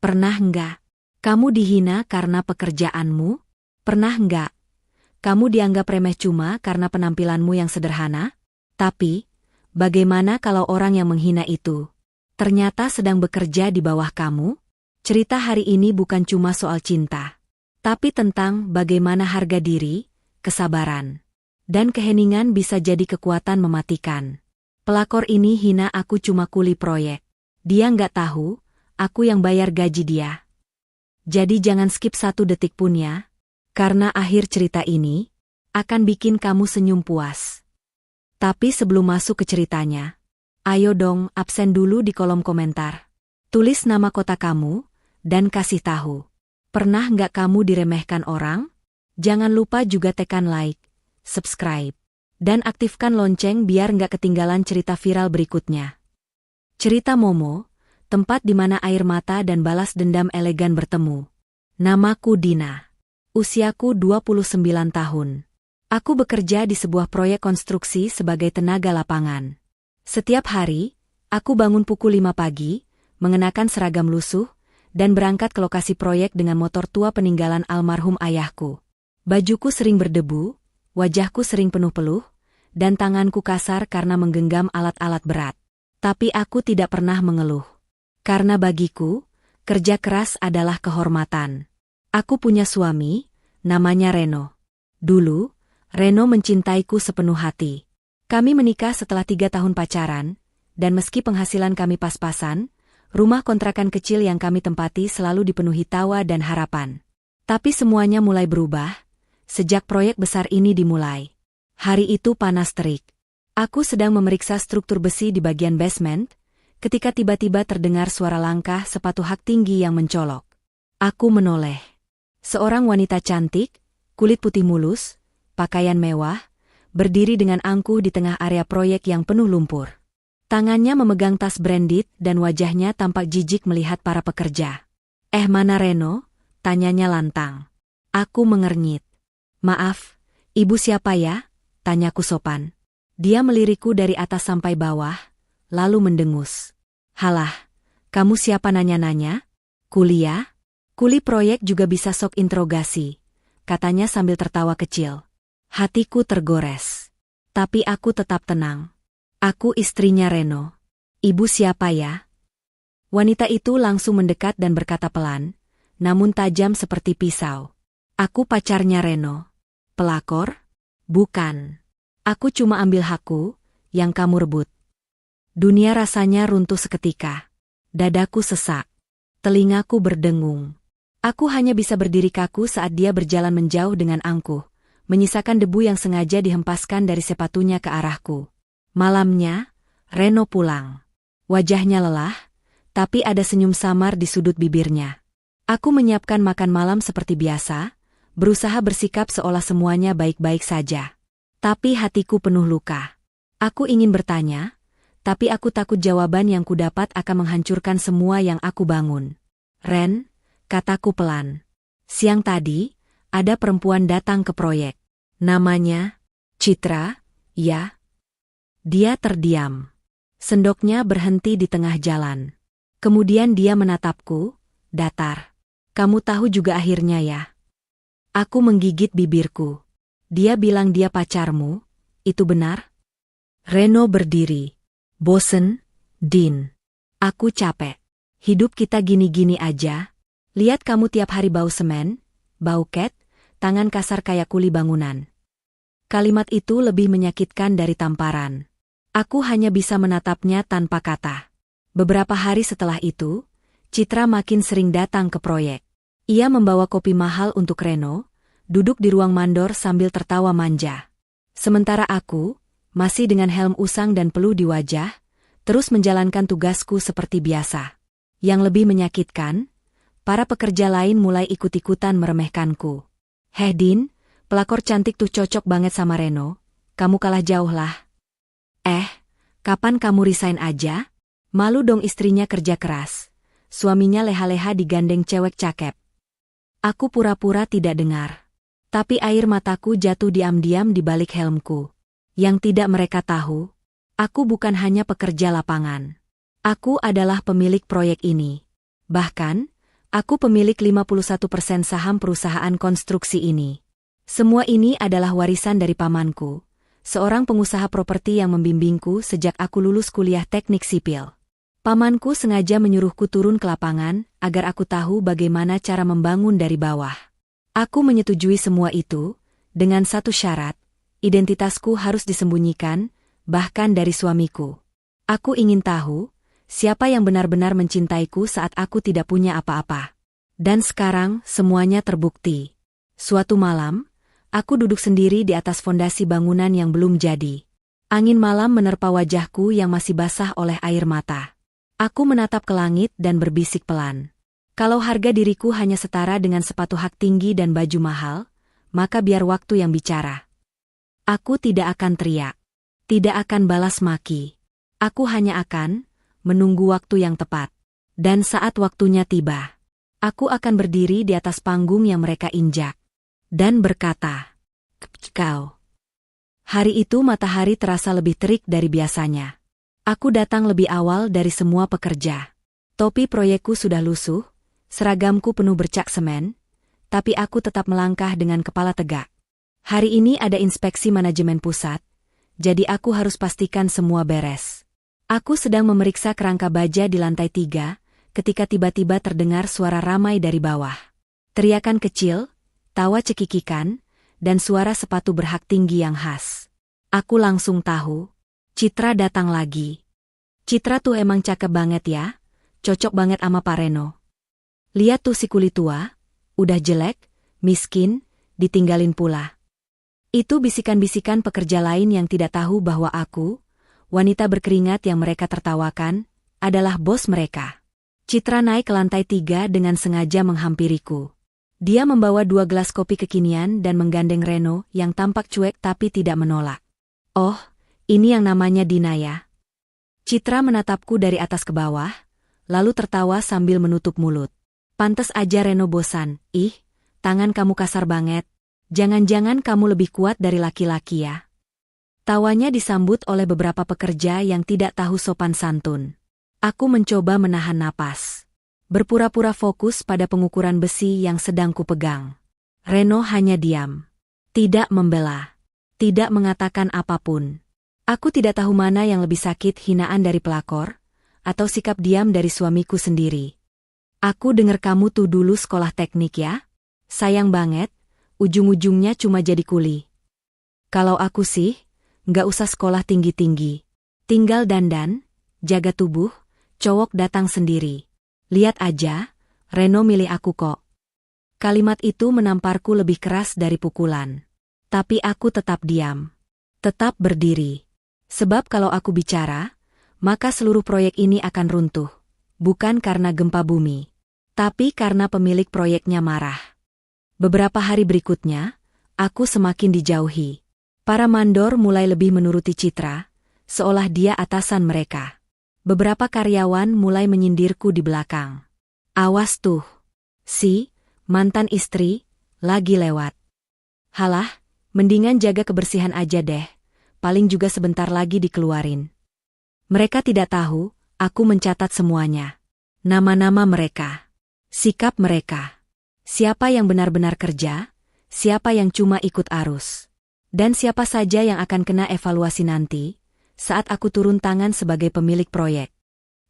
Pernah enggak kamu dihina karena pekerjaanmu? Pernah enggak kamu dianggap remeh cuma karena penampilanmu yang sederhana? Tapi, bagaimana kalau orang yang menghina itu ternyata sedang bekerja di bawah kamu? Cerita hari ini bukan cuma soal cinta, tapi tentang bagaimana harga diri, kesabaran, dan keheningan bisa jadi kekuatan mematikan. Pelakor ini hina aku cuma kuli proyek. Dia nggak tahu, aku yang bayar gaji dia. Jadi jangan skip 1 detik pun ya, karena akhir cerita ini akan bikin kamu senyum puas. Tapi sebelum masuk ke ceritanya, ayo dong absen dulu di kolom komentar. Tulis nama kota kamu, dan kasih tahu. Pernah nggak kamu diremehkan orang? Jangan lupa juga tekan like, subscribe, dan aktifkan lonceng biar nggak ketinggalan cerita viral berikutnya. Cerita Momo, tempat di mana air mata dan balas dendam elegan bertemu. Namaku Dina. Usiaku 29 tahun. Aku bekerja di sebuah proyek konstruksi sebagai tenaga lapangan. Setiap hari, aku bangun pukul 5 pagi, mengenakan seragam lusuh, dan berangkat ke lokasi proyek dengan motor tua peninggalan almarhum ayahku. Bajuku sering berdebu, wajahku sering penuh peluh, dan tanganku kasar karena menggenggam alat-alat berat. Tapi aku tidak pernah mengeluh. Karena bagiku, kerja keras adalah kehormatan. Aku punya suami, namanya Reno. Dulu, Reno mencintaiku sepenuh hati. Kami menikah setelah 3 tahun pacaran, dan meski penghasilan kami pas-pasan, rumah kontrakan kecil yang kami tempati selalu dipenuhi tawa dan harapan. Tapi semuanya mulai berubah, sejak proyek besar ini dimulai. Hari itu panas terik. Aku sedang memeriksa struktur besi di bagian basement, ketika tiba-tiba terdengar suara langkah sepatu hak tinggi yang mencolok. Aku menoleh. Seorang wanita cantik, kulit putih mulus, pakaian mewah, berdiri dengan angkuh di tengah area proyek yang penuh lumpur. Tangannya memegang tas branded dan wajahnya tampak jijik melihat para pekerja. Mana Reno?" tanyanya lantang. Aku mengernyit. "Maaf, ibu siapa ya?" tanyaku sopan. Dia melirikku dari atas sampai bawah, lalu mendengus. "Halah, kamu siapa nanya-nanya? Kuliah? Kuli proyek juga bisa sok interogasi," katanya sambil tertawa kecil. Hatiku tergores. Tapi aku tetap tenang. "Aku istrinya Reno." "Ibu siapa ya?" Wanita itu langsung mendekat dan berkata pelan, namun tajam seperti pisau. "Aku pacarnya Reno." "Pelakor?" "Bukan. Aku cuma ambil hakku, yang kamu rebut." Dunia rasanya runtuh seketika. Dadaku sesak. Telingaku berdengung. Aku hanya bisa berdiri kaku saat dia berjalan menjauh dengan angkuh, menyisakan debu yang sengaja dihempaskan dari sepatunya ke arahku. Malamnya, Reno pulang. Wajahnya lelah, tapi ada senyum samar di sudut bibirnya. Aku menyiapkan makan malam seperti biasa, berusaha bersikap seolah semuanya baik-baik saja. Tapi hatiku penuh luka. Aku ingin bertanya, tapi aku takut jawaban yang kudapat akan menghancurkan semua yang aku bangun. "Ren," kataku pelan. "Siang tadi, ada perempuan datang ke proyek. Namanya Citra, ya?" Dia terdiam. Sendoknya berhenti di tengah jalan. Kemudian dia menatapku, datar. "Kamu tahu juga akhirnya ya?" Aku menggigit bibirku. "Dia bilang dia pacarmu, itu benar?" Reno berdiri. "Bosen, Din. Aku capek. Hidup kita gini-gini aja. Lihat kamu tiap hari bau semen, bau cat, tangan kasar kayak kuli bangunan." Kalimat itu lebih menyakitkan dari tamparan. Aku hanya bisa menatapnya tanpa kata. Beberapa hari setelah itu, Citra makin sering datang ke proyek. Ia membawa kopi mahal untuk Reno, duduk di ruang mandor sambil tertawa manja. Sementara aku, masih dengan helm usang dan peluh di wajah, terus menjalankan tugasku seperti biasa. Yang lebih menyakitkan, para pekerja lain mulai ikut-ikutan meremehkanku. "Heh Din, pelakor cantik tuh cocok banget sama Reno, kamu kalah jauh lah." Kapan kamu resign aja? Malu dong istrinya kerja keras. Suaminya leha-leha digandeng cewek cakep. Aku pura-pura tidak dengar. Tapi air mataku jatuh diam-diam di balik helmku. Yang tidak mereka tahu, aku bukan hanya pekerja lapangan. Aku adalah pemilik proyek ini. Bahkan, Aku pemilik 51% saham perusahaan konstruksi ini. Semua ini adalah warisan dari pamanku, seorang pengusaha properti yang membimbingku sejak aku lulus kuliah teknik sipil. Pamanku sengaja menyuruhku turun ke lapangan agar aku tahu bagaimana cara membangun dari bawah. Aku menyetujui semua itu, dengan satu syarat, identitasku harus disembunyikan, bahkan dari suamiku. Aku ingin tahu, siapa yang benar-benar mencintaiku saat aku tidak punya apa-apa. Dan sekarang, semuanya terbukti. Suatu malam, aku duduk sendiri di atas fondasi bangunan yang belum jadi. Angin malam menerpa wajahku yang masih basah oleh air mata. Aku menatap ke langit dan berbisik pelan. Kalau harga diriku hanya setara dengan sepatu hak tinggi dan baju mahal, maka biar waktu yang bicara. Aku tidak akan teriak. Tidak akan balas maki. Aku hanya akan menunggu waktu yang tepat. Dan saat waktunya tiba, aku akan berdiri di atas panggung yang mereka injak. Dan berkata, "Kau." Hari itu matahari terasa lebih terik dari biasanya. Aku datang lebih awal dari semua pekerja. Topi proyekku sudah lusuh, seragamku penuh bercak semen, tapi aku tetap melangkah dengan kepala tegak. Hari ini ada inspeksi manajemen pusat, jadi aku harus pastikan semua beres. Aku sedang memeriksa kerangka baja di lantai 3, ketika tiba-tiba terdengar suara ramai dari bawah. Teriakan kecil, tawa cekikikan, dan suara sepatu berhak tinggi yang khas. Aku langsung tahu, Citra datang lagi. Citra tuh emang cakep banget ya, cocok banget sama Pak Reno. Lihat tuh si kulit tua, udah jelek, miskin, ditinggalin pula. Itu bisikan-bisikan pekerja lain yang tidak tahu bahwa aku, wanita berkeringat yang mereka tertawakan, adalah bos mereka. Citra naik ke lantai 3 dengan sengaja menghampiriku. Dia membawa 2 gelas kopi kekinian dan menggandeng Reno yang tampak cuek tapi tidak menolak. "Oh, ini yang namanya Dina ya?" Citra menatapku dari atas ke bawah, lalu tertawa sambil menutup mulut. "Pantes aja Reno bosan. Ih, tangan kamu kasar banget. Jangan-jangan kamu lebih kuat dari laki-laki ya?" Tawanya disambut oleh beberapa pekerja yang tidak tahu sopan santun. Aku mencoba menahan napas. Berpura-pura fokus pada pengukuran besi yang sedang kupegang. Reno hanya diam. Tidak membela. Tidak mengatakan apapun. Aku tidak tahu mana yang lebih sakit, hinaan dari pelakor, atau sikap diam dari suamiku sendiri. "Aku dengar kamu tuh dulu sekolah teknik ya? Sayang banget, ujung-ujungnya cuma jadi kuli." "Kalau aku sih, nggak usah sekolah tinggi-tinggi. Tinggal dandan, jaga tubuh, cowok datang sendiri. Lihat aja, Reno milih aku kok." Kalimat itu menamparku lebih keras dari pukulan. Tapi aku tetap diam. Tetap berdiri. Sebab kalau aku bicara, maka seluruh proyek ini akan runtuh. Bukan karena gempa bumi, tapi karena pemilik proyeknya marah. Beberapa hari berikutnya, aku semakin dijauhi. Para mandor mulai lebih menuruti Citra, seolah dia atasan mereka. Beberapa karyawan mulai menyindirku di belakang. "Awas tuh, si mantan istri lagi lewat. Halah, mendingan jaga kebersihan aja deh, paling juga sebentar lagi dikeluarin." Mereka tidak tahu, aku mencatat semuanya. Nama-nama mereka, sikap mereka, siapa yang benar-benar kerja, siapa yang cuma ikut arus, dan siapa saja yang akan kena evaluasi nanti, saat aku turun tangan sebagai pemilik proyek.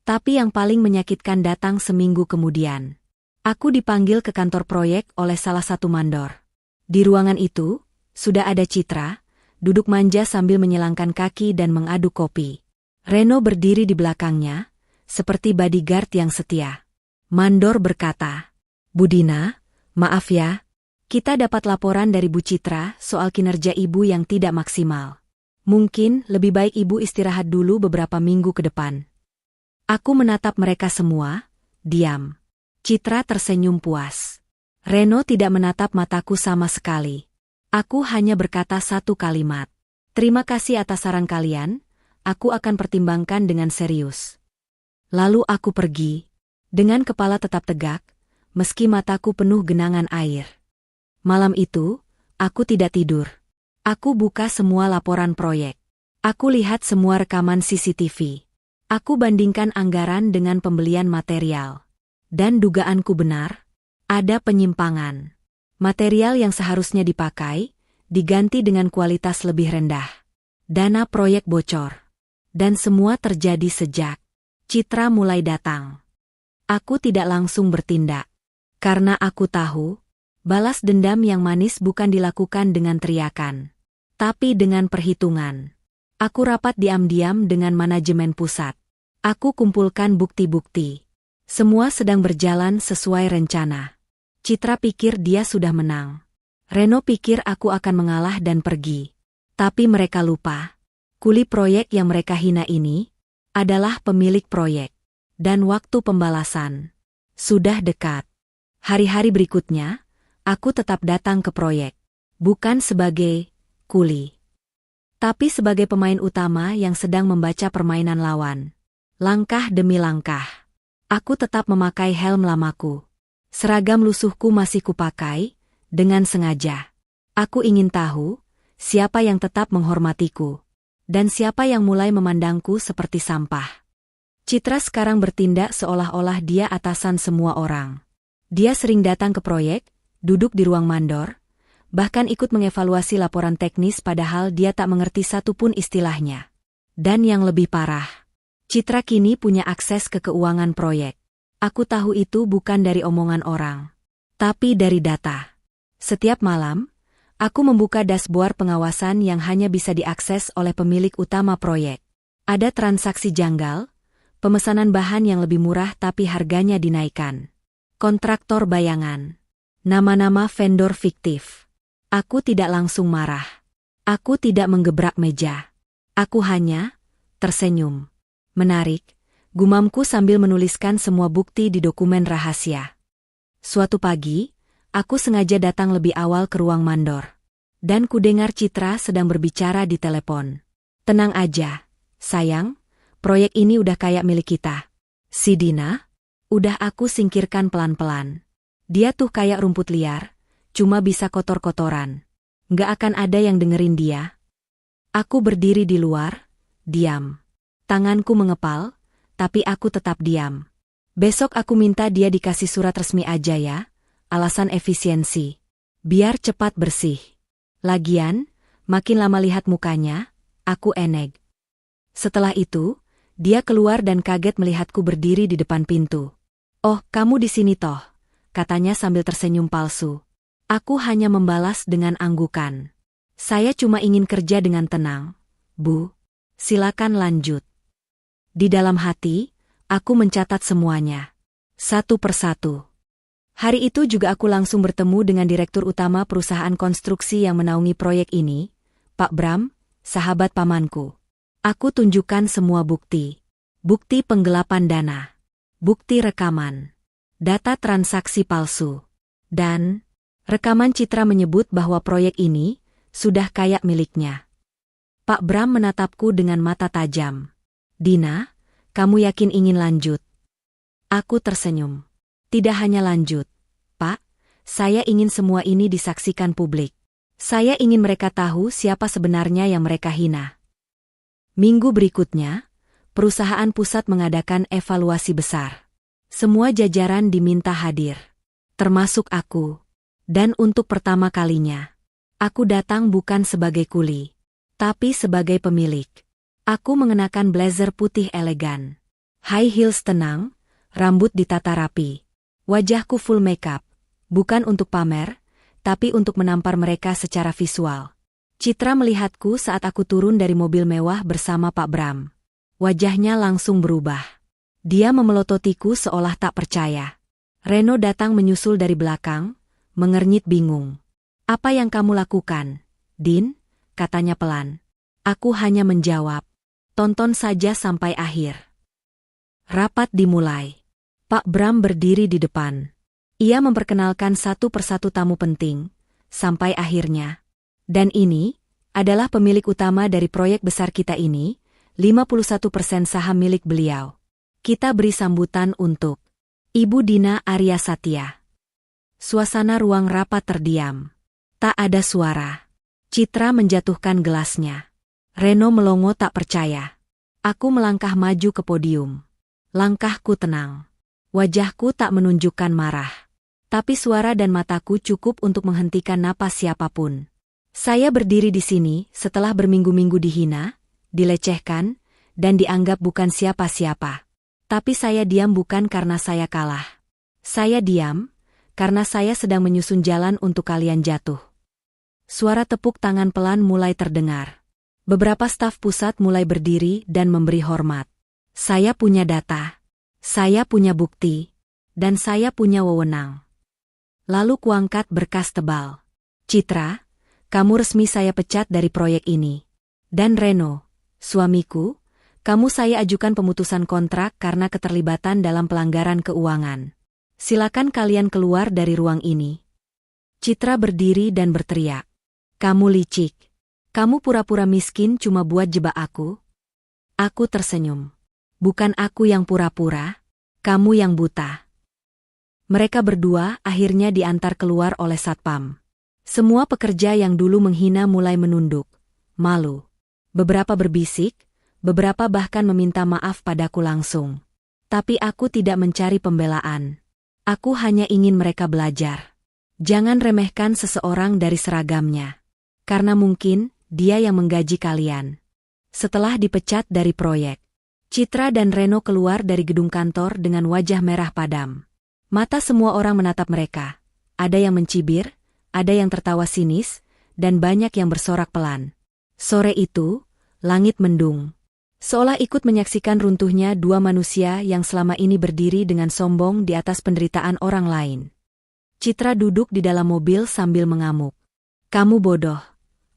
Tapi yang paling menyakitkan datang seminggu kemudian. Aku dipanggil ke kantor proyek oleh salah satu mandor. Di ruangan itu, sudah ada Citra, duduk manja sambil menyilangkan kaki dan mengaduk kopi. Reno berdiri di belakangnya, seperti bodyguard yang setia. Mandor berkata, "Bu Dina, maaf ya, kita dapat laporan dari Bu Citra soal kinerja ibu yang tidak maksimal. Mungkin lebih baik ibu istirahat dulu beberapa minggu ke depan." Aku menatap mereka semua, diam. Citra tersenyum puas. Reno tidak menatap mataku sama sekali. Aku hanya berkata satu kalimat. "Terima kasih atas saran kalian, aku akan pertimbangkan dengan serius." Lalu aku pergi, dengan kepala tetap tegak, meski mataku penuh genangan air. Malam itu, aku tidak tidur. Aku buka semua laporan proyek. Aku lihat semua rekaman CCTV. Aku bandingkan anggaran dengan pembelian material. Dan dugaanku benar, Ada penyimpangan. Material yang seharusnya dipakai, diganti dengan kualitas lebih rendah. Dana proyek bocor. Dan semua terjadi sejak Citra mulai datang. Aku tidak langsung bertindak. Karena aku tahu, balas dendam yang manis bukan dilakukan dengan teriakan. Tapi dengan perhitungan. Aku rapat diam-diam dengan manajemen pusat. Aku kumpulkan bukti-bukti. Semua sedang berjalan sesuai rencana. Citra pikir dia sudah menang. Reno pikir aku akan mengalah dan pergi. Tapi mereka lupa. Kuli proyek yang mereka hina ini adalah pemilik proyek. Dan waktu pembalasan sudah dekat. Hari-hari berikutnya, aku tetap datang ke proyek. Bukan sebagai kuli. Tapi sebagai pemain utama yang sedang membaca permainan lawan. Langkah demi langkah. Aku tetap memakai helm lamaku. Seragam lusuhku masih kupakai, dengan sengaja. Aku ingin tahu, siapa yang tetap menghormatiku. Dan siapa yang mulai memandangku seperti sampah. Citra sekarang bertindak seolah-olah dia atasan semua orang. Dia sering datang ke proyek, duduk di ruang mandor, bahkan ikut mengevaluasi laporan teknis padahal dia tak mengerti satupun istilahnya. Dan yang lebih parah, Citra kini punya akses ke keuangan proyek. Aku tahu itu bukan dari omongan orang, tapi dari data. Setiap malam, aku membuka dashboard pengawasan yang hanya bisa diakses oleh pemilik utama proyek. Ada transaksi janggal, pemesanan bahan yang lebih murah tapi harganya dinaikkan. Kontraktor bayangan. Nama-nama vendor fiktif. Aku tidak langsung marah. Aku tidak menggebrak meja. Aku hanya tersenyum. Menarik, gumamku sambil menuliskan semua bukti di dokumen rahasia. Suatu pagi, aku sengaja datang lebih awal ke ruang mandor. Dan kudengar Citra sedang berbicara di telepon. Tenang aja, sayang, proyek ini udah kayak milik kita. Si Dina, udah aku singkirkan pelan-pelan. Dia tuh kayak rumput liar, cuma bisa kotor-kotoran. Nggak akan ada yang dengerin dia. Aku berdiri di luar, diam. Tanganku mengepal, tapi aku tetap diam. Besok aku minta dia dikasih surat resmi aja ya, alasan efisiensi. Biar cepat bersih. Lagian, makin lama lihat mukanya, aku eneg. Setelah itu, dia keluar dan kaget melihatku berdiri di depan pintu. Oh, kamu di sini toh, katanya sambil tersenyum palsu. Aku hanya membalas dengan anggukan. Saya cuma ingin kerja dengan tenang. Bu, silakan lanjut. Di dalam hati, aku mencatat semuanya. Satu persatu. Hari itu juga aku langsung bertemu dengan direktur utama perusahaan konstruksi yang menaungi proyek ini, Pak Bram, sahabat pamanku. Aku tunjukkan semua bukti. Bukti penggelapan dana. Bukti rekaman. Data transaksi palsu. Dan rekaman Citra menyebut bahwa proyek ini sudah kayak miliknya. Pak Bram menatapku dengan mata tajam. Dina, kamu yakin ingin lanjut? Aku tersenyum. Tidak hanya lanjut, Pak, saya ingin semua ini disaksikan publik. Saya ingin mereka tahu siapa sebenarnya yang mereka hina. Minggu berikutnya, perusahaan pusat mengadakan evaluasi besar. Semua jajaran diminta hadir. Termasuk aku. Dan untuk pertama kalinya, aku datang bukan sebagai kuli, tapi sebagai pemilik. Aku mengenakan blazer putih elegan. High heels tenang, rambut ditata rapi. Wajahku full makeup, bukan untuk pamer, tapi untuk menampar mereka secara visual. Citra melihatku saat aku turun dari mobil mewah bersama Pak Bram. Wajahnya langsung berubah. Dia memelototiku seolah tak percaya. Reno datang menyusul dari belakang, mengernyit bingung. Apa yang kamu lakukan, Din? Katanya pelan. Aku hanya menjawab. Tonton saja sampai akhir. Rapat dimulai. Pak Bram berdiri di depan. Ia memperkenalkan satu persatu tamu penting, sampai akhirnya. Dan ini adalah pemilik utama dari proyek besar kita ini, 51% saham milik beliau. Kita beri sambutan untuk Ibu Dina Arya Satya. Suasana ruang rapat terdiam. Tak ada suara. Citra menjatuhkan gelasnya. Reno melongo tak percaya. Aku melangkah maju ke podium. Langkahku tenang. Wajahku tak menunjukkan marah. Tapi suara dan mataku cukup untuk menghentikan napas siapapun. Saya berdiri di sini setelah berminggu-minggu dihina, dilecehkan, dan dianggap bukan siapa-siapa. Tapi saya diam bukan karena saya kalah. Saya diam karena saya sedang menyusun jalan untuk kalian jatuh. Suara tepuk tangan pelan mulai terdengar. Beberapa staf pusat mulai berdiri dan memberi hormat. Saya punya data. Saya punya bukti. Dan saya punya wewenang. Lalu kuangkat berkas tebal. Citra, kamu resmi saya pecat dari proyek ini. Dan Reno, suamiku, kamu saya ajukan pemutusan kontrak karena keterlibatan dalam pelanggaran keuangan. Silakan kalian keluar dari ruang ini. Citra berdiri dan berteriak. Kamu licik. Kamu pura-pura miskin cuma buat jebak aku? Aku tersenyum. Bukan aku yang pura-pura, kamu yang buta. Mereka berdua akhirnya diantar keluar oleh satpam. Semua pekerja yang dulu menghina mulai menunduk, malu. Beberapa berbisik, beberapa bahkan meminta maaf padaku langsung. Tapi aku tidak mencari pembelaan. Aku hanya ingin mereka belajar. Jangan remehkan seseorang dari seragamnya. Karena mungkin dia yang menggaji kalian. Setelah dipecat dari proyek, Citra dan Reno keluar dari gedung kantor dengan wajah merah padam. Mata semua orang menatap mereka. Ada yang mencibir, ada yang tertawa sinis, dan banyak yang bersorak pelan. Sore itu, langit mendung. Seolah ikut menyaksikan runtuhnya dua manusia yang selama ini berdiri dengan sombong di atas penderitaan orang lain. Citra duduk di dalam mobil sambil mengamuk. Kamu bodoh,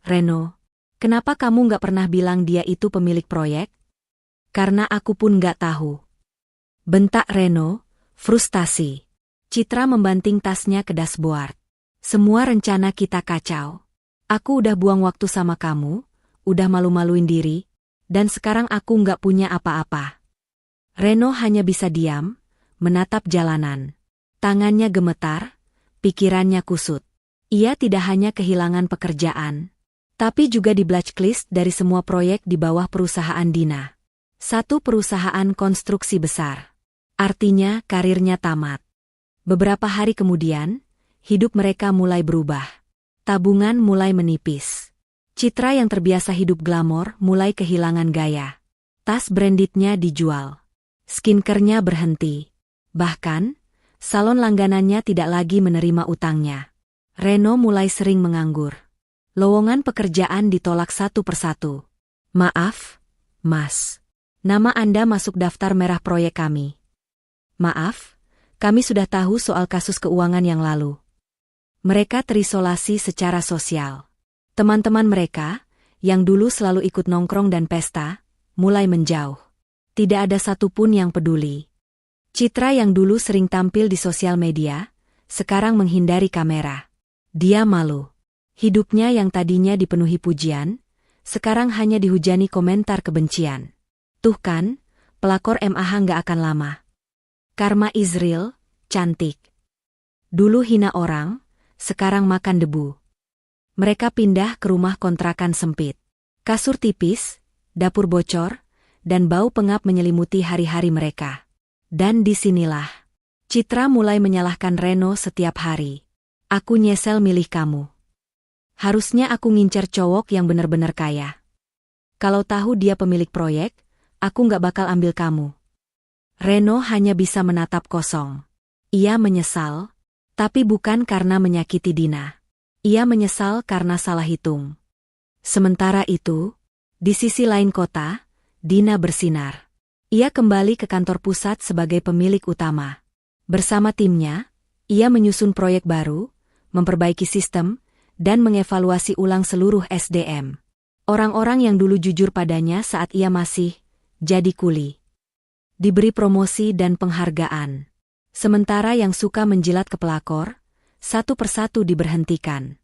Reno. Kenapa kamu nggak pernah bilang dia itu pemilik proyek? Karena aku pun nggak tahu. Bentak Reno, frustasi. Citra membanting tasnya ke dashboard. Semua rencana kita kacau. Aku udah buang waktu sama kamu, udah malu-maluin diri, dan sekarang aku nggak punya apa-apa. Reno hanya bisa diam, menatap jalanan. Tangannya gemetar, pikirannya kusut. Ia tidak hanya kehilangan pekerjaan, tapi juga di blacklist dari semua proyek di bawah perusahaan Dina. Satu perusahaan konstruksi besar. Artinya karirnya tamat. Beberapa hari kemudian, hidup mereka mulai berubah. Tabungan mulai menipis. Citra yang terbiasa hidup glamor mulai kehilangan gaya. Tas brandednya dijual. Skincare-nya berhenti. Bahkan, salon langganannya tidak lagi menerima utangnya. Reno mulai sering menganggur. Lowongan pekerjaan ditolak satu persatu. Maaf, Mas. Nama Anda masuk daftar merah proyek kami. Maaf, kami sudah tahu soal kasus keuangan yang lalu. Mereka terisolasi secara sosial. Teman-teman mereka, yang dulu selalu ikut nongkrong dan pesta, mulai menjauh. Tidak ada satupun yang peduli. Citra yang dulu sering tampil di sosial media, sekarang menghindari kamera. Dia malu. Hidupnya yang tadinya dipenuhi pujian, sekarang hanya dihujani komentar kebencian. Tuh kan, pelakor MAH nggak akan lama. Karma Israel, cantik. Dulu hina orang, sekarang makan debu. Mereka pindah ke rumah kontrakan sempit. Kasur tipis, dapur bocor, dan bau pengap menyelimuti hari-hari mereka. Dan disinilah, Citra mulai menyalahkan Reno setiap hari. Aku nyesel milih kamu. Harusnya aku ngincer cowok yang benar-benar kaya. Kalau tahu dia pemilik proyek, aku nggak bakal ambil kamu. Reno hanya bisa menatap kosong. Ia menyesal, tapi bukan karena menyakiti Dina. Ia menyesal karena salah hitung. Sementara itu, di sisi lain kota, Dina bersinar. Ia kembali ke kantor pusat sebagai pemilik utama. Bersama timnya, ia menyusun proyek baru, memperbaiki sistem, dan mengevaluasi ulang seluruh SDM. Orang-orang yang dulu jujur padanya saat ia masih jadi kuli. Diberi promosi dan penghargaan. Sementara yang suka menjilat ke pelakor, satu persatu diberhentikan.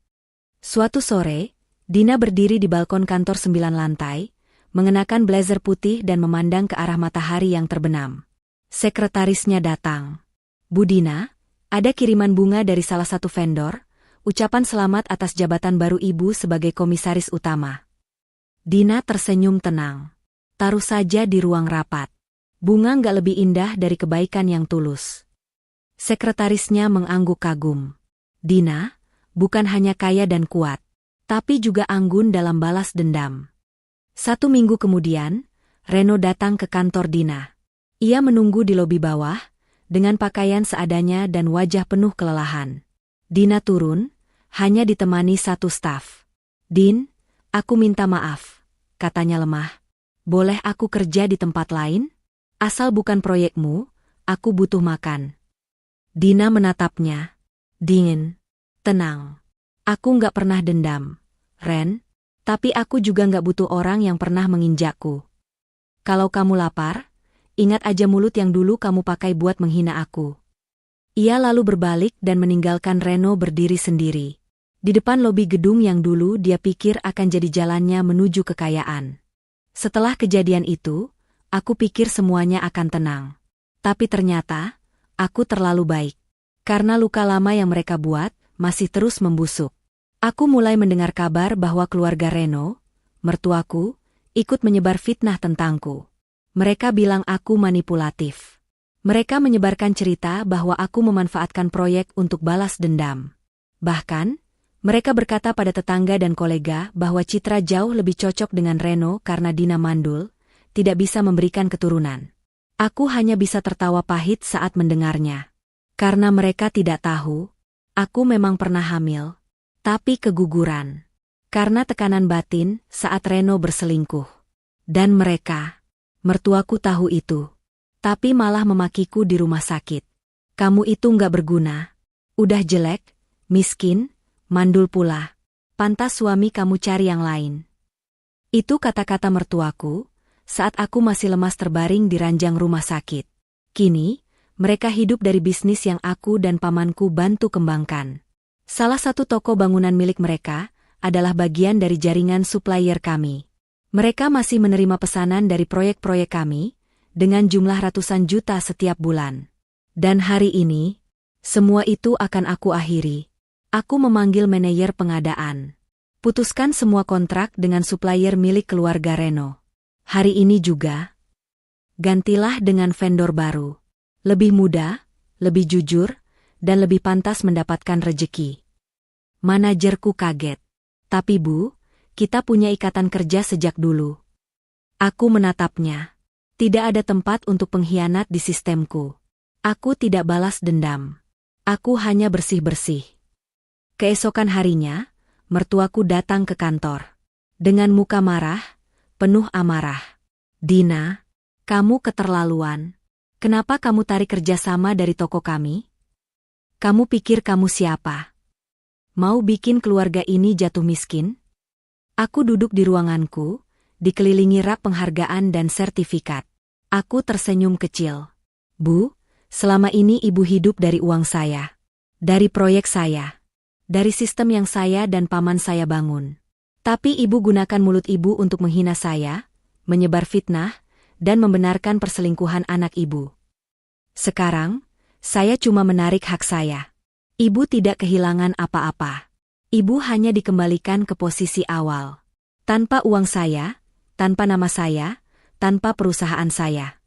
Suatu sore, Dina berdiri di balkon kantor 9 lantai, mengenakan blazer putih dan memandang ke arah matahari yang terbenam. Sekretarisnya datang. Bu Dina, ada kiriman bunga dari salah satu vendor, ucapan selamat atas jabatan baru Ibu sebagai komisaris utama. Dina tersenyum tenang. Taruh saja di ruang rapat. Bunga nggak lebih indah dari kebaikan yang tulus. Sekretarisnya mengangguk kagum. Dina, bukan hanya kaya dan kuat, tapi juga anggun dalam balas dendam. 1 minggu kemudian, Reno datang ke kantor Dina. Ia menunggu di lobi bawah, dengan pakaian seadanya dan wajah penuh kelelahan. Dina turun, hanya ditemani satu staf. "Din, aku minta maaf," katanya lemah. "Boleh aku kerja di tempat lain? Asal bukan proyekmu, aku butuh makan." Dina menatapnya. "Dingin. Tenang. Aku nggak pernah dendam, Ren. Tapi aku juga nggak butuh orang yang pernah menginjakku. Kalau kamu lapar, ingat aja mulut yang dulu kamu pakai buat menghina aku." Ia lalu berbalik dan meninggalkan Reno berdiri sendiri. Di depan lobi gedung yang dulu dia pikir akan jadi jalannya menuju kekayaan. "Setelah kejadian itu, aku pikir semuanya akan tenang. Tapi ternyata, aku terlalu baik. Karena luka lama yang mereka buat, masih terus membusuk. Aku mulai mendengar kabar bahwa keluarga Reno, mertuaku, ikut menyebar fitnah tentangku. Mereka bilang aku manipulatif. Mereka menyebarkan cerita bahwa aku memanfaatkan proyek untuk balas dendam. Bahkan, mereka berkata pada tetangga dan kolega bahwa Citra jauh lebih cocok dengan Reno karena Dina mandul, tidak bisa memberikan keturunan. Aku hanya bisa tertawa pahit saat mendengarnya. Karena mereka tidak tahu, aku memang pernah hamil, tapi keguguran. Karena tekanan batin saat Reno berselingkuh. Dan mereka, mertuaku tahu itu, tapi malah memakiku di rumah sakit. Kamu itu nggak berguna. Udah jelek, miskin, mandul pula. Pantas suami kamu cari yang lain. Itu kata-kata mertuaku saat aku masih lemas terbaring di ranjang rumah sakit. Kini, mereka hidup dari bisnis yang aku dan pamanku bantu kembangkan. Salah satu toko bangunan milik mereka adalah bagian dari jaringan supplier kami. Mereka masih menerima pesanan dari proyek-proyek kami, dengan jumlah ratusan juta setiap bulan. Dan hari ini, semua itu akan aku akhiri. Aku memanggil manajer pengadaan. Putuskan semua kontrak dengan supplier milik keluarga Reno. Hari ini juga, gantilah dengan vendor baru. Lebih muda, lebih jujur, dan lebih pantas mendapatkan rejeki. Manajerku kaget. Tapi Bu, kita punya ikatan kerja sejak dulu. Aku menatapnya. Tidak ada tempat untuk pengkhianat di sistemku. Aku tidak balas dendam. Aku hanya bersih-bersih. Keesokan harinya, mertuaku datang ke kantor. Dengan muka marah, penuh amarah. "Dina, kamu keterlaluan. Kenapa kamu tarik kerjasama dari toko kami? Kamu pikir kamu siapa? Mau bikin keluarga ini jatuh miskin?" Aku duduk di ruanganku, dikelilingi rak penghargaan dan sertifikat. Aku tersenyum kecil. "Bu, selama ini ibu hidup dari uang saya. Dari proyek saya. Dari sistem yang saya dan paman saya bangun. Tapi ibu gunakan mulut ibu untuk menghina saya, menyebar fitnah, dan membenarkan perselingkuhan anak ibu. Sekarang, saya cuma menarik hak saya. Ibu tidak kehilangan apa-apa. Ibu hanya dikembalikan ke posisi awal. Tanpa uang saya, tanpa nama saya, tanpa perusahaan saya."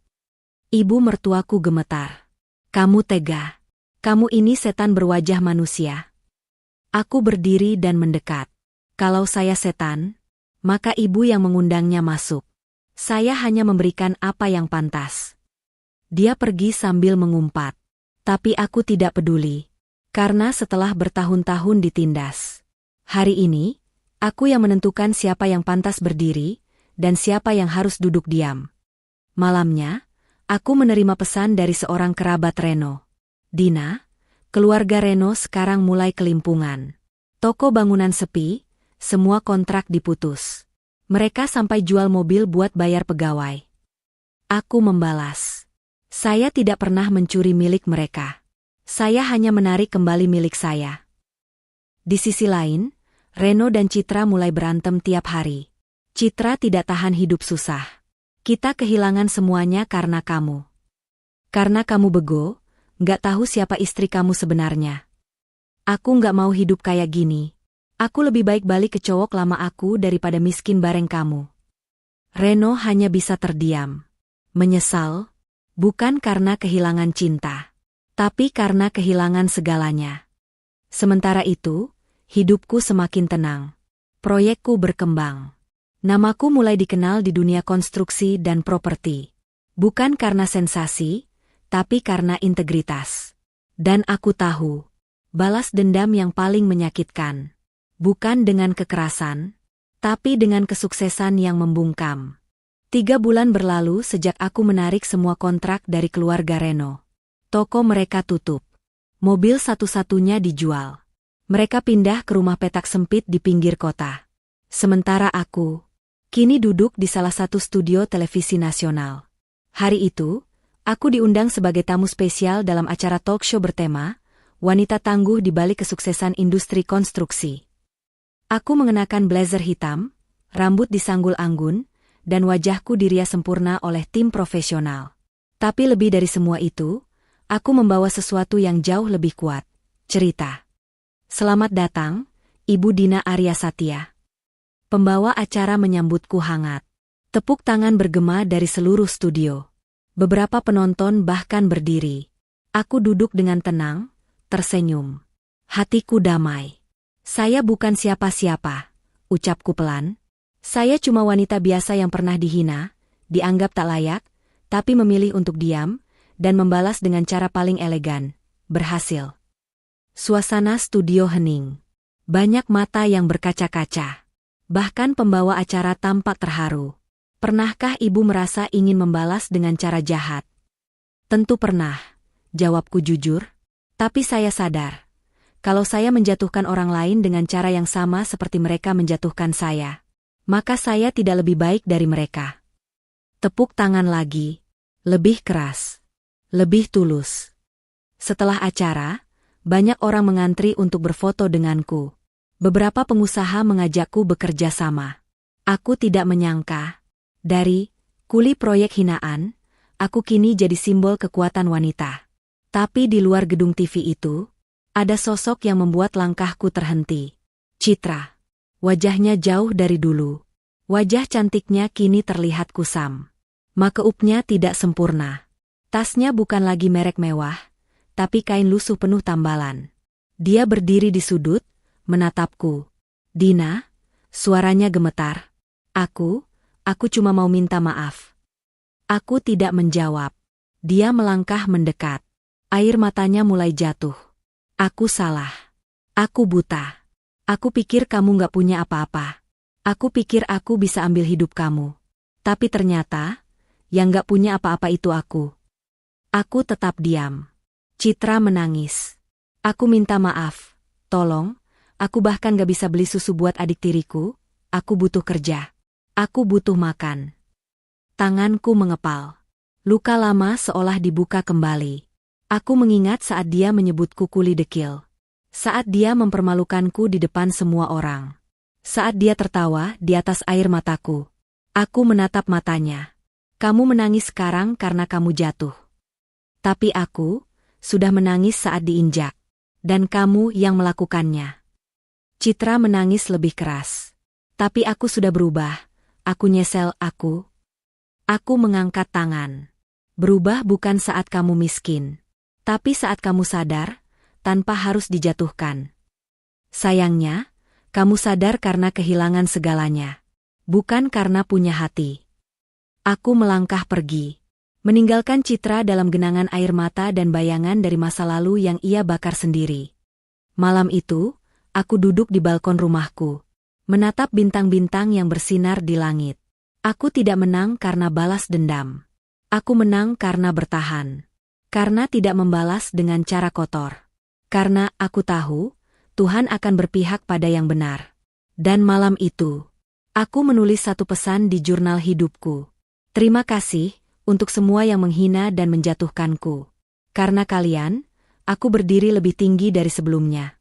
Ibu mertuaku gemetar. "Kamu tega. Kamu ini setan berwajah manusia." Aku berdiri dan mendekat. Kalau saya setan, maka ibu yang mengundangnya masuk. Saya hanya memberikan apa yang pantas. Dia pergi sambil mengumpat. Tapi aku tidak peduli. Karena setelah bertahun-tahun ditindas, hari ini, aku yang menentukan siapa yang pantas berdiri, dan siapa yang harus duduk diam. Malamnya, aku menerima pesan dari seorang kerabat Reno. "Dina, keluarga Reno sekarang mulai kelimpungan. Toko bangunan sepi, semua kontrak diputus. Mereka sampai jual mobil buat bayar pegawai." Aku membalas. Saya tidak pernah mencuri milik mereka. Saya hanya menarik kembali milik saya. Di sisi lain, Reno dan Citra mulai berantem tiap hari. Citra tidak tahan hidup susah. "Kita kehilangan semuanya karena kamu. Karena kamu bego, nggak tahu siapa istri kamu sebenarnya. Aku nggak mau hidup kayak gini. Aku lebih baik balik ke cowok lama aku daripada miskin bareng kamu." Reno hanya bisa terdiam. Menyesal, bukan karena kehilangan cinta, tapi karena kehilangan segalanya. Sementara itu, hidupku semakin tenang. Proyekku berkembang. Namaku mulai dikenal di dunia konstruksi dan properti. Bukan karena sensasi, tapi karena integritas. Dan aku tahu, balas dendam yang paling menyakitkan. Bukan dengan kekerasan, tapi dengan kesuksesan yang membungkam. 3 bulan berlalu sejak aku menarik semua kontrak dari keluarga Reno. Toko mereka tutup. Mobil satu-satunya dijual. Mereka pindah ke rumah petak sempit di pinggir kota. Sementara aku, kini duduk di salah satu studio televisi nasional. Hari itu, aku diundang sebagai tamu spesial dalam acara talk show bertema, Wanita Tangguh di Balik Kesuksesan Industri Konstruksi. Aku mengenakan blazer hitam, rambut disanggul anggun, dan wajahku dirias sempurna oleh tim profesional. Tapi lebih dari semua itu, aku membawa sesuatu yang jauh lebih kuat, cerita. Selamat datang, Ibu Dina Arya Satya. Pembawa acara menyambutku hangat. Tepuk tangan bergema dari seluruh studio. Beberapa penonton bahkan berdiri. Aku duduk dengan tenang, tersenyum. Hatiku damai. Saya bukan siapa-siapa, ucapku pelan. Saya cuma wanita biasa yang pernah dihina, dianggap tak layak, tapi memilih untuk diam, dan membalas dengan cara paling elegan. Berhasil. Suasana studio hening. Banyak mata yang berkaca-kaca. Bahkan pembawa acara tampak terharu. Pernahkah ibu merasa ingin membalas dengan cara jahat? Tentu pernah, jawabku jujur. Tapi saya sadar, kalau saya menjatuhkan orang lain dengan cara yang sama seperti mereka menjatuhkan saya, maka saya tidak lebih baik dari mereka. Tepuk tangan lagi. Lebih keras. Lebih tulus. Setelah acara, banyak orang mengantri untuk berfoto denganku. Beberapa pengusaha mengajakku bekerja sama. Aku tidak menyangka. Dari kuli proyek hinaan, aku kini jadi simbol kekuatan wanita. Tapi di luar gedung TV itu, ada sosok yang membuat langkahku terhenti. Citra. Wajahnya jauh dari dulu. Wajah cantiknya kini terlihat kusam. Makeupnya tidak sempurna. Tasnya bukan lagi merek mewah, tapi kain lusuh penuh tambalan. Dia berdiri di sudut, menatapku. Dina, suaranya gemetar. Aku cuma mau minta maaf. Aku tidak menjawab. Dia melangkah mendekat. Air matanya mulai jatuh. Aku salah. Aku buta. Aku pikir kamu gak punya apa-apa. Aku pikir aku bisa ambil hidup kamu. Tapi ternyata, yang gak punya apa-apa itu aku. Aku tetap diam. Citra menangis. Aku minta maaf. Tolong, aku bahkan gak bisa beli susu buat adik tiriku. Aku butuh kerja. Aku butuh makan. Tanganku mengepal. Luka lama seolah dibuka kembali. Aku mengingat saat dia menyebutku kuli dekil. Saat dia mempermalukanku di depan semua orang. Saat dia tertawa di atas air mataku. Aku menatap matanya. Kamu menangis sekarang karena kamu jatuh. Tapi aku sudah menangis saat diinjak. Dan kamu yang melakukannya. Citra menangis lebih keras. Tapi aku sudah berubah. Aku nyesel, aku mengangkat tangan. Berubah bukan saat kamu miskin. Tapi saat kamu sadar, tanpa harus dijatuhkan. Sayangnya, kamu sadar karena kehilangan segalanya. Bukan karena punya hati. Aku melangkah pergi. Meninggalkan Citra dalam genangan air mata dan bayangan dari masa lalu yang ia bakar sendiri. Malam itu, aku duduk di balkon rumahku. Menatap bintang-bintang yang bersinar di langit. Aku tidak menang karena balas dendam. Aku menang karena bertahan. Karena tidak membalas dengan cara kotor. Karena aku tahu, Tuhan akan berpihak pada yang benar. Dan malam itu, aku menulis satu pesan di jurnal hidupku. Terima kasih untuk semua yang menghina dan menjatuhkanku. Karena kalian, aku berdiri lebih tinggi dari sebelumnya.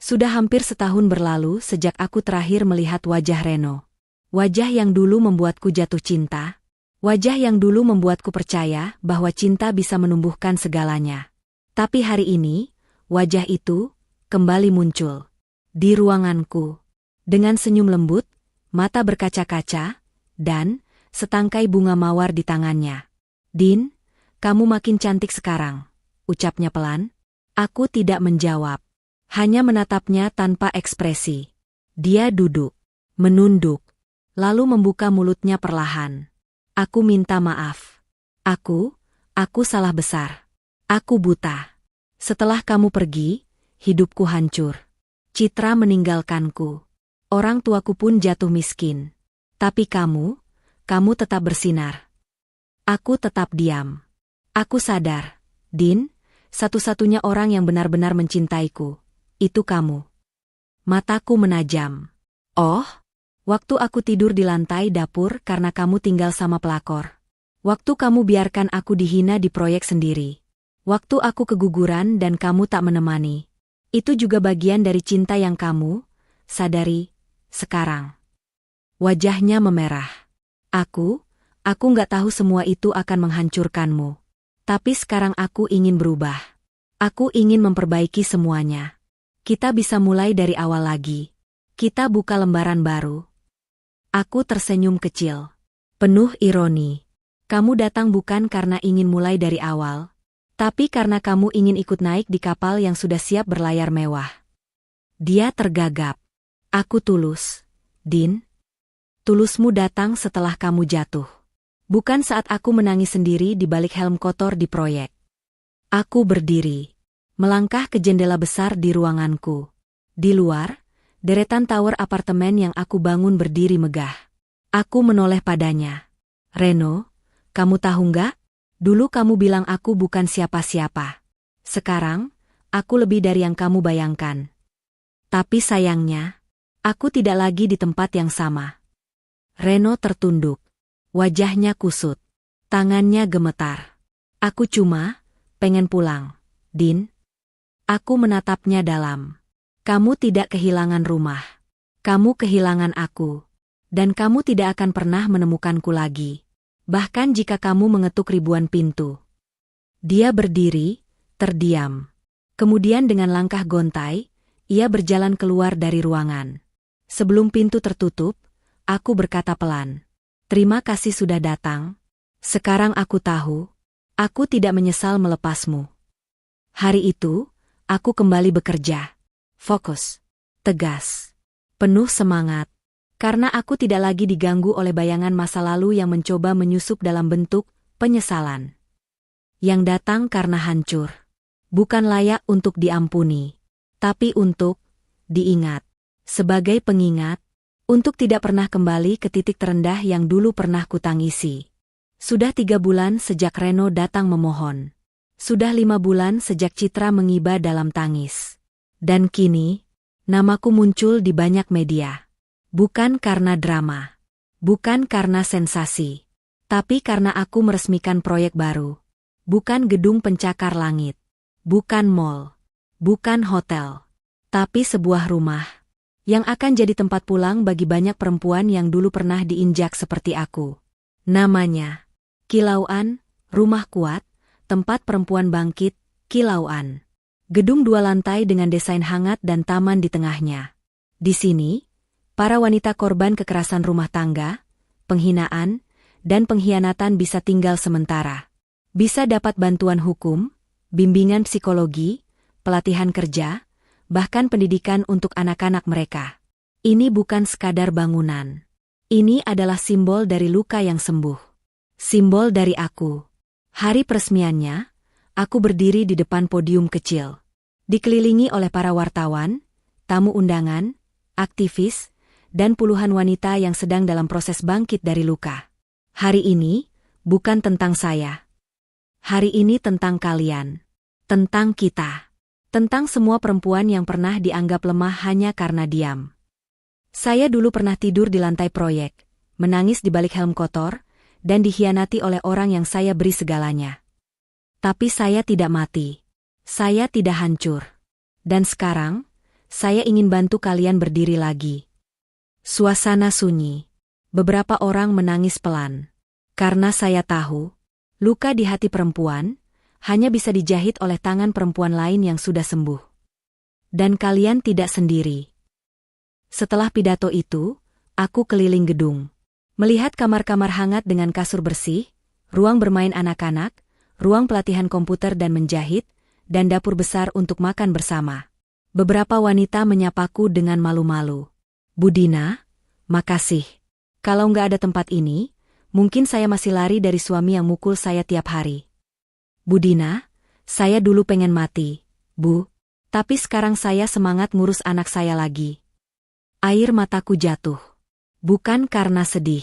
Sudah hampir setahun berlalu sejak aku terakhir melihat wajah Reno. Wajah yang dulu membuatku jatuh cinta. Wajah yang dulu membuatku percaya bahwa cinta bisa menumbuhkan segalanya. Tapi hari ini, wajah itu kembali muncul. Di ruanganku. Dengan senyum lembut, mata berkaca-kaca, dan setangkai bunga mawar di tangannya. Din, kamu makin cantik sekarang. ucapnya pelan. Aku tidak menjawab. Hanya menatapnya tanpa ekspresi. Dia duduk, menunduk, lalu membuka mulutnya perlahan. Aku minta maaf. Aku salah besar. Aku buta. Setelah kamu pergi, hidupku hancur. Citra meninggalkanku. Orang tuaku pun jatuh miskin. Tapi kamu tetap bersinar. Aku tetap diam. Aku sadar, Din, satu-satunya orang yang benar-benar mencintaiku, itu kamu. Mataku menajam. Oh, waktu aku tidur di lantai dapur karena kamu tinggal sama pelakor. Waktu kamu biarkan aku dihina di proyek sendiri. Waktu aku keguguran dan kamu tak menemani. Itu juga bagian dari cinta yang kamu sadari sekarang. Wajahnya memerah. Aku nggak tahu semua itu akan menghancurkanmu. Tapi sekarang aku ingin berubah. Aku ingin memperbaiki semuanya. Kita bisa mulai dari awal lagi. Kita buka lembaran baru. Aku tersenyum kecil. Penuh ironi. Kamu datang bukan karena ingin mulai dari awal, tapi karena kamu ingin ikut naik di kapal yang sudah siap berlayar mewah. Dia tergagap. Aku tulus. Din. Tulusmu datang setelah kamu jatuh. Bukan saat aku menangis sendiri di balik helm kotor di proyek. Aku berdiri, melangkah ke jendela besar di ruanganku. Di luar, deretan tower apartemen yang aku bangun berdiri megah. Aku menoleh padanya. Reno, kamu tahu nggak? Dulu kamu bilang aku bukan siapa-siapa. Sekarang, aku lebih dari yang kamu bayangkan. Tapi sayangnya, aku tidak lagi di tempat yang sama. Reno tertunduk. Wajahnya kusut. Tangannya gemetar. Aku cuma pengen pulang, Din. Aku menatapnya dalam. Kamu tidak kehilangan rumah. Kamu kehilangan aku. Dan kamu tidak akan pernah menemukanku lagi. Bahkan jika kamu mengetuk ribuan pintu. Dia berdiri, terdiam. Kemudian dengan langkah gontai, ia berjalan keluar dari ruangan. Sebelum pintu tertutup, aku berkata pelan. Terima kasih sudah datang. Sekarang aku tahu, aku tidak menyesal melepasmu. Hari itu, aku kembali bekerja. Fokus, tegas, penuh semangat. Karena aku tidak lagi diganggu oleh bayangan masa lalu yang mencoba menyusup dalam bentuk penyesalan. Yang datang karena hancur. Bukan layak untuk diampuni, tapi untuk diingat. Sebagai pengingat, untuk tidak pernah kembali ke titik terendah yang dulu pernah kutangisi. Sudah 3 bulan sejak Reno datang memohon. Sudah 5 bulan sejak Citra mengiba dalam tangis. Dan kini, namaku muncul di banyak media. Bukan karena drama. Bukan karena sensasi. Tapi karena aku meresmikan proyek baru. Bukan gedung pencakar langit. Bukan mall. Bukan hotel. Tapi sebuah rumah. Yang akan jadi tempat pulang bagi banyak perempuan yang dulu pernah diinjak seperti aku. Namanya Kilauan, Rumah Kuat, tempat perempuan bangkit, Kilauan. Gedung 2 lantai dengan desain hangat dan taman di tengahnya. Di sini, para wanita korban kekerasan rumah tangga, penghinaan, dan pengkhianatan bisa tinggal sementara. Bisa dapat bantuan hukum, bimbingan psikologi, pelatihan kerja, bahkan pendidikan untuk anak-anak mereka. Ini bukan sekadar bangunan. Ini adalah simbol dari luka yang sembuh. Simbol dari aku. Hari peresmiannya, aku berdiri di depan podium kecil. Dikelilingi oleh para wartawan, tamu undangan, aktivis, dan puluhan wanita yang sedang dalam proses bangkit dari luka. Hari ini, bukan tentang saya. Hari ini tentang kalian. Tentang kita. Tentang semua perempuan yang pernah dianggap lemah hanya karena diam. Saya dulu pernah tidur di lantai proyek, menangis di balik helm kotor, dan dikhianati oleh orang yang saya beri segalanya. Tapi saya tidak mati. Saya tidak hancur. Dan sekarang, saya ingin bantu kalian berdiri lagi. Suasana sunyi. Beberapa orang menangis pelan. Karena saya tahu, luka di hati perempuan hanya bisa dijahit oleh tangan perempuan lain yang sudah sembuh. Dan kalian tidak sendiri. Setelah pidato itu, aku keliling gedung. Melihat kamar-kamar hangat dengan kasur bersih, ruang bermain anak-anak, ruang pelatihan komputer dan menjahit, dan dapur besar untuk makan bersama. Beberapa wanita menyapaku dengan malu-malu. Bu Dina, makasih. Kalau nggak ada tempat ini, mungkin saya masih lari dari suami yang mukul saya tiap hari. Bu Dina, saya dulu pengen mati, Bu. Tapi sekarang saya semangat ngurus anak saya lagi. Air mataku jatuh. Bukan karena sedih,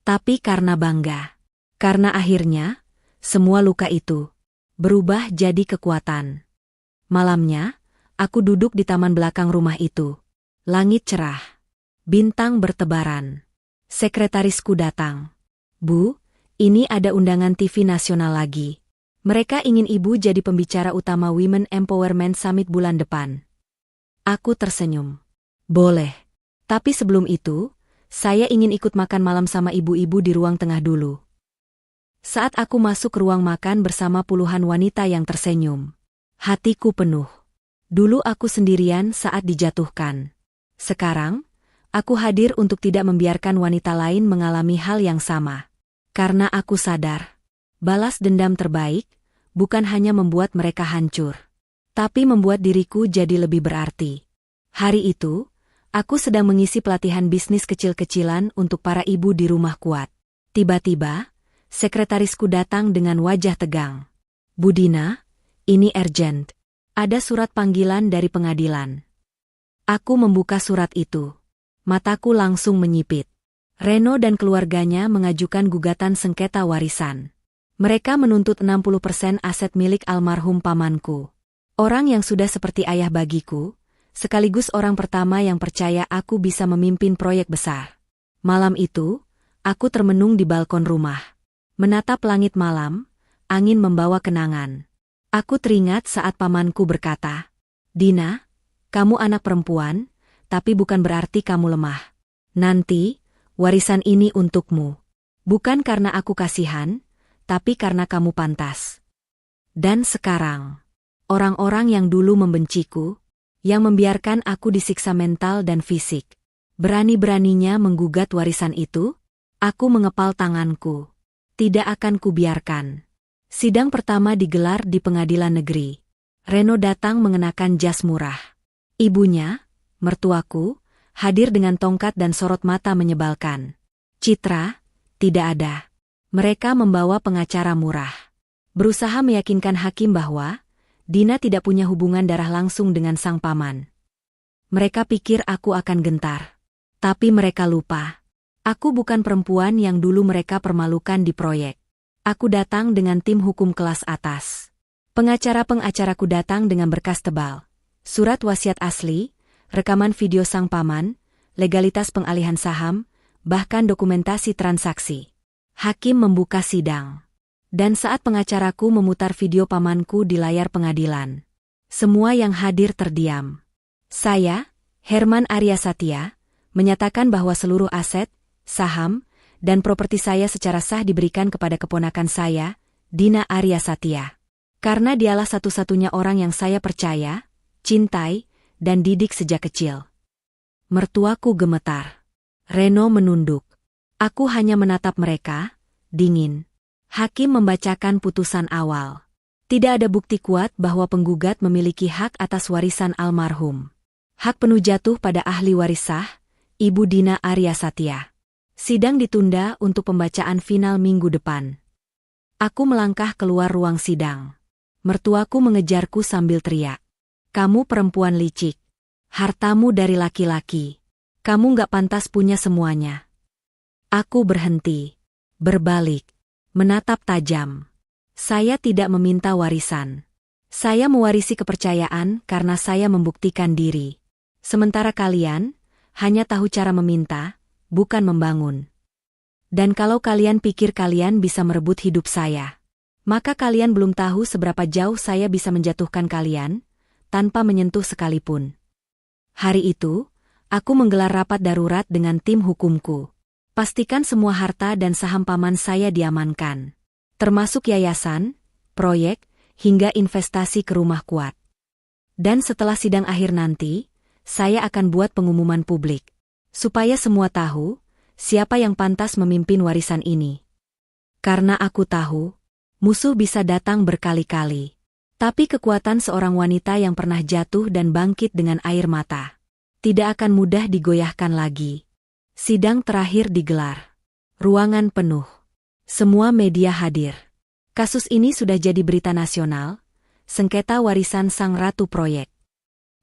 tapi karena bangga. Karena akhirnya, semua luka itu berubah jadi kekuatan. Malamnya, aku duduk di taman belakang rumah itu. Langit cerah. Bintang bertebaran. Sekretarisku datang. Bu, ini ada undangan TV nasional lagi. Mereka ingin ibu jadi pembicara utama Women Empowerment Summit bulan depan. Aku tersenyum. Boleh. Tapi sebelum itu, saya ingin ikut makan malam sama ibu-ibu di ruang tengah dulu. Saat aku masuk ke ruang makan bersama puluhan wanita yang tersenyum, hatiku penuh. Dulu aku sendirian saat dijatuhkan. Sekarang, aku hadir untuk tidak membiarkan wanita lain mengalami hal yang sama. Karena aku sadar, balas dendam terbaik bukan hanya membuat mereka hancur, tapi membuat diriku jadi lebih berarti. Hari itu, aku sedang mengisi pelatihan bisnis kecil-kecilan untuk para ibu di rumah kuat. Tiba-tiba, sekretarisku datang dengan wajah tegang. Bu Dina, ini urgent. Ada surat panggilan dari pengadilan. Aku membuka surat itu. Mataku langsung menyipit. Reno dan keluarganya mengajukan gugatan sengketa warisan. Mereka menuntut 60% aset milik almarhum pamanku. Orang yang sudah seperti ayah bagiku, sekaligus orang pertama yang percaya aku bisa memimpin proyek besar. Malam itu, aku termenung di balkon rumah. Menatap langit malam, angin membawa kenangan. Aku teringat saat pamanku berkata, Dina, kamu anak perempuan, tapi bukan berarti kamu lemah. Nanti, warisan ini untukmu. Bukan karena aku kasihan, tapi karena kamu pantas. Dan sekarang, orang-orang yang dulu membenciku, yang membiarkan aku disiksa mental dan fisik, berani-beraninya menggugat warisan itu, aku mengepal tanganku. Tidak akan kubiarkan. Sidang pertama digelar di pengadilan negeri. Reno datang mengenakan jas murah. Ibunya, mertuaku, hadir dengan tongkat dan sorot mata menyebalkan. Citra, tidak ada. Mereka membawa pengacara murah. Berusaha meyakinkan hakim bahwa Dina tidak punya hubungan darah langsung dengan sang paman. Mereka pikir aku akan gentar. Tapi mereka lupa. Aku bukan perempuan yang dulu mereka permalukan di proyek. Aku datang dengan tim hukum kelas atas. Pengacara-pengacaraku datang dengan berkas tebal. Surat wasiat asli, rekaman video sang paman, legalitas pengalihan saham, bahkan dokumentasi transaksi. Hakim membuka sidang. Dan saat pengacaraku memutar video pamanku di layar pengadilan, semua yang hadir terdiam. Saya, Herman Arya Satya, menyatakan bahwa seluruh aset, saham, dan properti saya secara sah diberikan kepada keponakan saya, Dina Arya Satya. Karena dialah satu-satunya orang yang saya percaya, cintai, dan didik sejak kecil. Mertuaku gemetar. Reno menunduk. Aku hanya menatap mereka, dingin. Hakim membacakan putusan awal. Tidak ada bukti kuat bahwa penggugat memiliki hak atas warisan almarhum. Hak penuh jatuh pada ahli waris sah, Ibu Dina Arya Satya. Sidang ditunda untuk pembacaan final minggu depan. Aku melangkah keluar ruang sidang. Mertuaku mengejarku sambil teriak. Kamu perempuan licik. Hartamu dari laki-laki. Kamu nggak pantas punya semuanya. Aku berhenti. Berbalik. Menatap tajam. Saya tidak meminta warisan. Saya mewarisi kepercayaan karena saya membuktikan diri. Sementara kalian hanya tahu cara meminta, bukan membangun. Dan kalau kalian pikir kalian bisa merebut hidup saya, maka kalian belum tahu seberapa jauh saya bisa menjatuhkan kalian, tanpa menyentuh sekalipun. Hari itu, aku menggelar rapat darurat dengan tim hukumku. Pastikan semua harta dan saham paman saya diamankan. Termasuk yayasan, proyek, hingga investasi ke rumah kuat. Dan setelah sidang akhir nanti, saya akan buat pengumuman publik. Supaya semua tahu, siapa yang pantas memimpin warisan ini. Karena aku tahu, musuh bisa datang berkali-kali. Tapi kekuatan seorang wanita yang pernah jatuh dan bangkit dengan air mata tidak akan mudah digoyahkan lagi. Sidang terakhir digelar. Ruangan penuh. Semua media hadir. Kasus ini sudah jadi berita nasional. Sengketa warisan sang ratu proyek.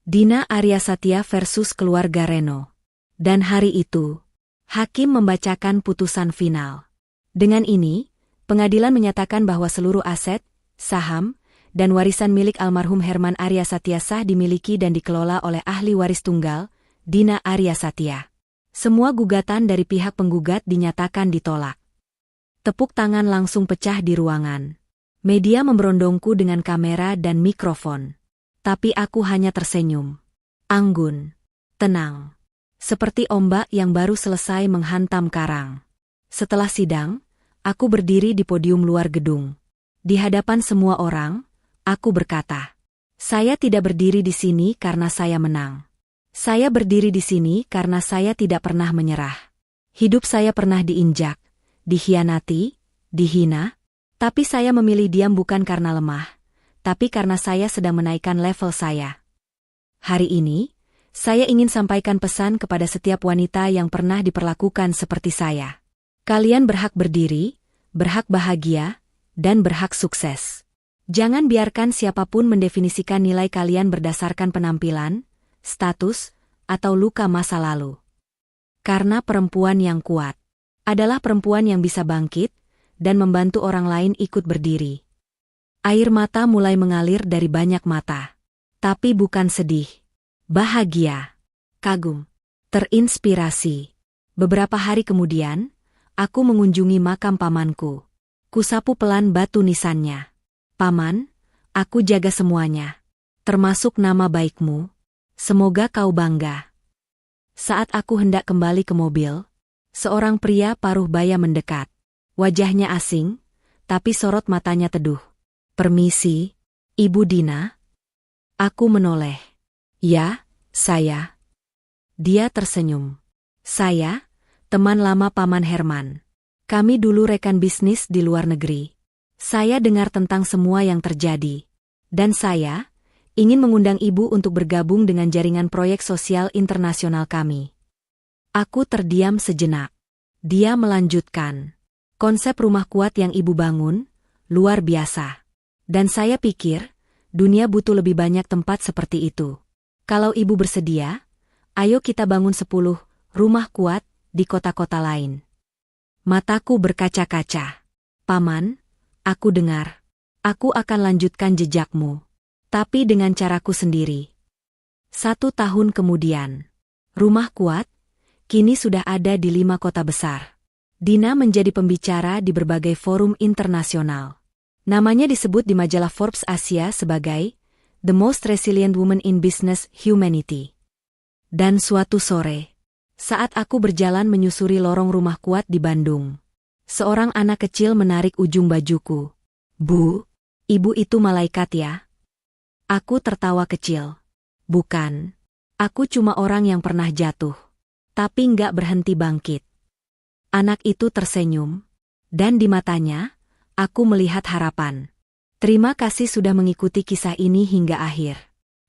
Dina Aryasatya versus keluarga Reno. Dan hari itu, hakim membacakan putusan final. Dengan ini, pengadilan menyatakan bahwa seluruh aset, saham, dan warisan milik almarhum Herman Aryasatya sah dimiliki dan dikelola oleh ahli waris tunggal, Dina Aryasatya. Semua gugatan dari pihak penggugat dinyatakan ditolak. Tepuk tangan langsung pecah di ruangan. Media memberondongku dengan kamera dan mikrofon. Tapi aku hanya tersenyum. Anggun. Tenang. Seperti ombak yang baru selesai menghantam karang. Setelah sidang, aku berdiri di podium luar gedung. Di hadapan semua orang, aku berkata, saya tidak berdiri di sini karena saya menang. Saya berdiri di sini karena saya tidak pernah menyerah. Hidup saya pernah diinjak, dikhianati, dihina, tapi saya memilih diam bukan karena lemah, tapi karena saya sedang menaikkan level saya. Hari ini, saya ingin sampaikan pesan kepada setiap wanita yang pernah diperlakukan seperti saya. Kalian berhak berdiri, berhak bahagia, dan berhak sukses. Jangan biarkan siapapun mendefinisikan nilai kalian berdasarkan penampilan, status, atau luka masa lalu. Karena perempuan yang kuat adalah perempuan yang bisa bangkit dan membantu orang lain ikut berdiri. Air mata mulai mengalir dari banyak mata. Tapi bukan sedih. Bahagia. Kagum. Terinspirasi. Beberapa hari kemudian, aku mengunjungi makam pamanku. Kusapu pelan batu nisannya. Paman, aku jaga semuanya. Termasuk nama baikmu. Semoga kau bangga. Saat aku hendak kembali ke mobil, seorang pria paruh baya mendekat. Wajahnya asing, tapi sorot matanya teduh. Permisi, Ibu Dina? Aku menoleh. Ya, saya. Dia tersenyum. Saya, teman lama Paman Herman. Kami dulu rekan bisnis di luar negeri. Saya dengar tentang semua yang terjadi. Dan saya ingin mengundang Ibu untuk bergabung dengan jaringan proyek sosial internasional kami. Aku terdiam sejenak. Dia melanjutkan. Konsep rumah kuat yang Ibu bangun, luar biasa. Dan saya pikir, dunia butuh lebih banyak tempat seperti itu. Kalau Ibu bersedia, ayo kita bangun 10 rumah kuat di kota-kota lain. Mataku berkaca-kaca. Paman, aku dengar. Aku akan lanjutkan jejakmu. Tapi dengan caraku sendiri. 1 tahun kemudian, rumah kuat, kini sudah ada di 5 kota besar. Dina menjadi pembicara di berbagai forum internasional. Namanya disebut di majalah Forbes Asia sebagai The Most Resilient Woman in Business Humanity. Dan suatu sore, saat aku berjalan menyusuri lorong rumah kuat di Bandung, seorang anak kecil menarik ujung bajuku. Bu, Ibu itu malaikat ya? Aku tertawa kecil. Bukan. Aku cuma orang yang pernah jatuh. Tapi nggak berhenti bangkit. Anak itu tersenyum. Dan di matanya, aku melihat harapan. Terima kasih sudah mengikuti kisah ini hingga akhir.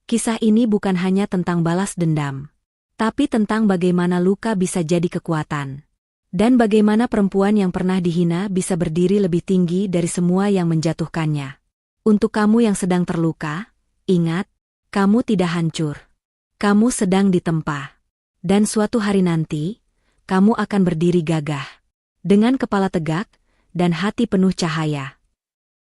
Kisah ini bukan hanya tentang balas dendam. Tapi tentang bagaimana luka bisa jadi kekuatan. Dan bagaimana perempuan yang pernah dihina bisa berdiri lebih tinggi dari semua yang menjatuhkannya. Untuk kamu yang sedang terluka, ingat, kamu tidak hancur. Kamu sedang ditempa. Dan suatu hari nanti, kamu akan berdiri gagah. Dengan kepala tegak, dan hati penuh cahaya.